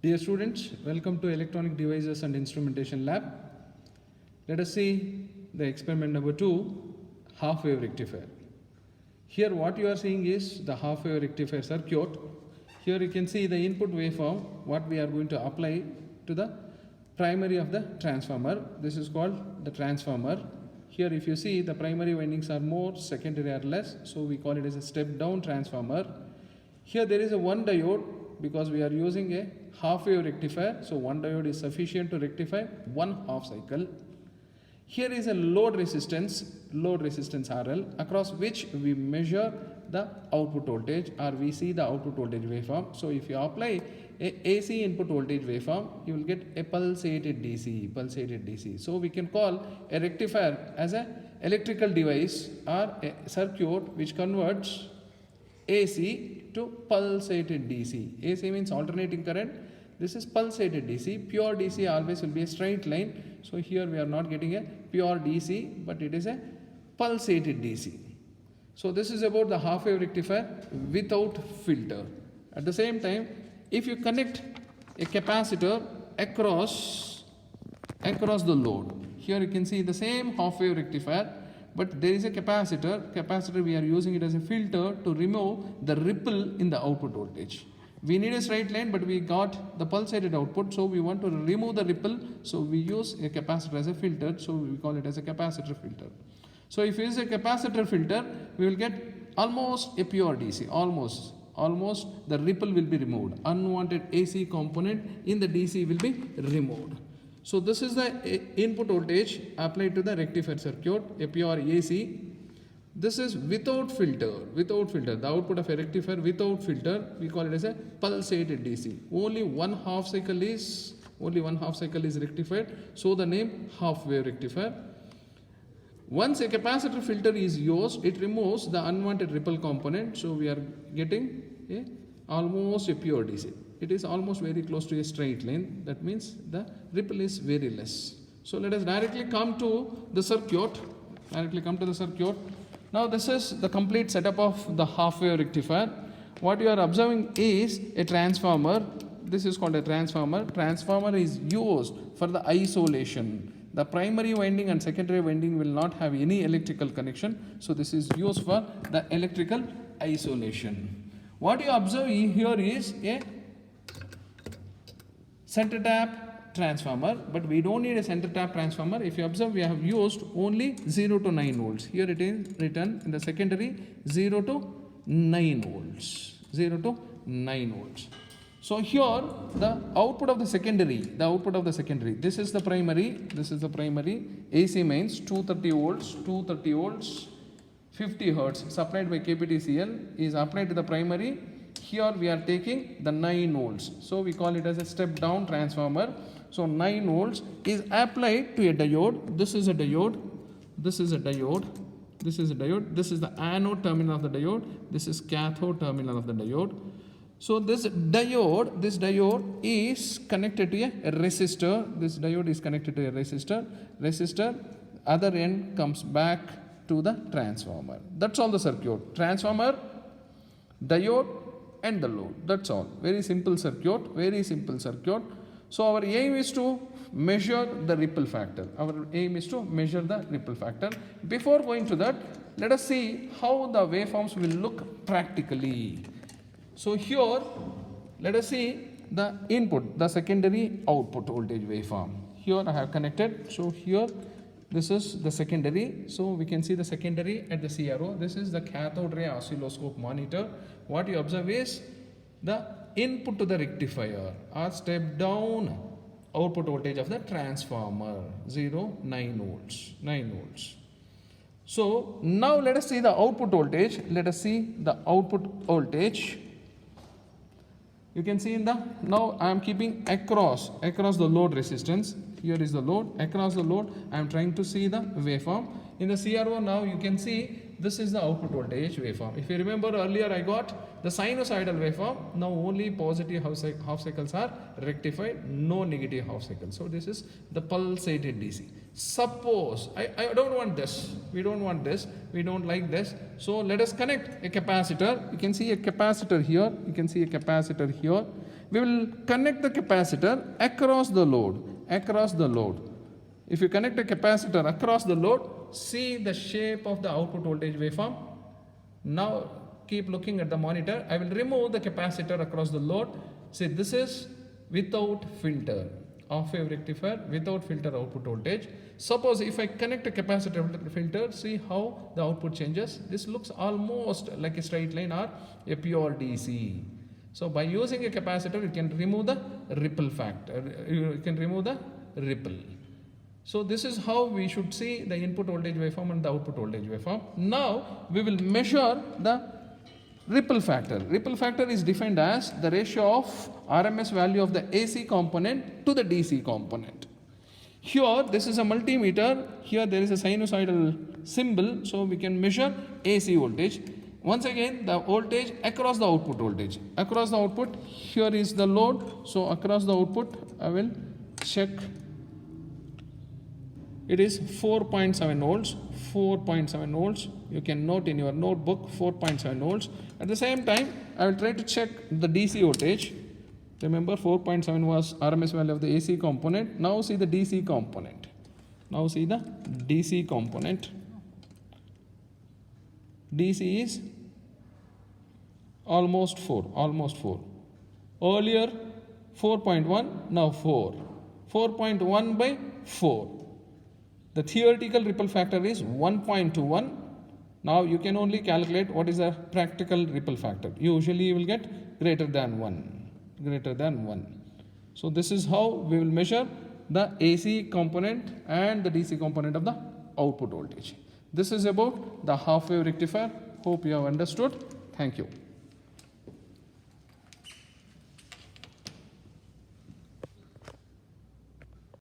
Dear students, welcome to Electronic Devices and Instrumentation Lab. Let us see the experiment number 2, half-wave rectifier. Here what you are seeing is the half-wave rectifier circuit. Here you can see the input waveform, what we are going to apply to the primary of the transformer. This is called the transformer. Here if you see, the primary windings are more, secondary are less, so we call it as a step-down transformer. Here there is a one diode, because we are using a half-wave rectifier, so one diode is sufficient to rectify one half cycle. Here is a load resistance RL, across which we measure the output voltage, or we see the output voltage waveform. So if you apply a AC input voltage waveform, you will get a pulsated DC. So we can call a rectifier as an electrical device or a circuit which converts AC to pulsated DC. AC means alternating current. This is pulsated DC. Pure DC always will be a straight line. So here we are not getting a pure DC, but it is a pulsated DC. So this is about the half-wave rectifier without filter. At the same time, if you connect a capacitor across the load, here you can see the same half-wave rectifier, but there is a capacitor we are using it as a filter to remove the ripple in the output voltage. We need a straight line, but we got the pulsated output, so we want to remove the ripple, so we use a capacitor as a filter, so we call it as a capacitor filter. So if it is a capacitor filter, we will get almost a pure DC, almost the ripple will be removed. Unwanted AC component in the DC will be removed. So this is the input voltage applied to the rectifier circuit, a pure AC. This is without filter. The output of a rectifier without filter, we call it as a pulsated DC. Only one half cycle is rectified, so the name half-wave rectifier. Once a capacitor filter is used, it removes the unwanted ripple component, so we are getting almost a pure DC. It is almost very close to a straight line. That means the ripple is very less. So let us directly come to the circuit. Now this is the complete setup of the half-wave rectifier. What you are observing is a transformer. This is called a transformer. Transformer is used for the isolation. The primary winding and secondary winding will not have any electrical connection. So this is used for the electrical isolation. What you observe here is a center tap transformer, but we don't need a center tap transformer. If you observe, we have used only 0 to 9 volts. Here it is written in the secondary 0 to 9 volts. So here the output of the secondary, this is the primary, AC means 230 volts, 50 hertz supplied by KPTCL is applied to the primary. Here we are taking the 9 volts. So we call it as a step down transformer. So 9 volts is applied to a diode. This is the anode terminal of the diode. This is cathode terminal of the diode. So this diode is connected to a resistor. Resistor, other end comes back to the transformer. That's all the circuit. Transformer, diode, and the load. That's all. Very simple circuit. So our aim is to measure the ripple factor. Before going to that, let us see how the waveforms will look practically. So here, let us see the input, the secondary output voltage waveform. Here I have connected. So here, this is the secondary. So we can see the secondary at the CRO. This is the cathode ray oscilloscope monitor. What you observe is the input to the rectifier or step down output voltage of the transformer, 9 volts. So now let us see the output voltage. You can see now I am keeping across the load resistance. Here is the load. Across the load, I am trying to see the waveform. In the CRO now you can see this is the output voltage waveform. If you remember earlier, I got the sinusoidal waveform. Now only positive half cycles are rectified, no negative half cycles. So this is the pulsated DC. Suppose I don't want this. We don't like this. So let us connect a capacitor. You can see a capacitor here. we will connect the capacitor across the load. If you connect a capacitor across the load, see the shape of the output voltage waveform. Now keep looking at the monitor. I will remove the capacitor across the load. See, this is without filter, half-wave rectifier without filter output voltage. Suppose if I connect a capacitor filter, see how the output changes. This looks almost like a straight line or a pure DC. So by using a capacitor, you can remove the ripple factor. You can remove the ripple. So this is how we should see the input voltage waveform and the output voltage waveform. Now we will measure the ripple factor. Ripple factor is defined as the ratio of RMS value of the AC component to the DC component. Here this is a multimeter. Here there is a sinusoidal symbol, so we can measure AC voltage. Once again, the voltage across the output voltage. Across the output, here is the load. So across the output, I will check. It is 4.7 volts. 4.7 volts. You can note in your notebook 4.7 volts. At the same time, I will try to check the DC voltage. Remember, 4.7 was RMS value of the AC component. Now see the DC component. DC is almost 4. Earlier 4.1, now 4. 4.1 by 4. The theoretical ripple factor is 1.21. Now you can only calculate what is the practical ripple factor. Usually you will get greater than 1. So this is how we will measure the AC component and the DC component of the output voltage. This is about the half-wave rectifier. Hope you have understood. Thank you.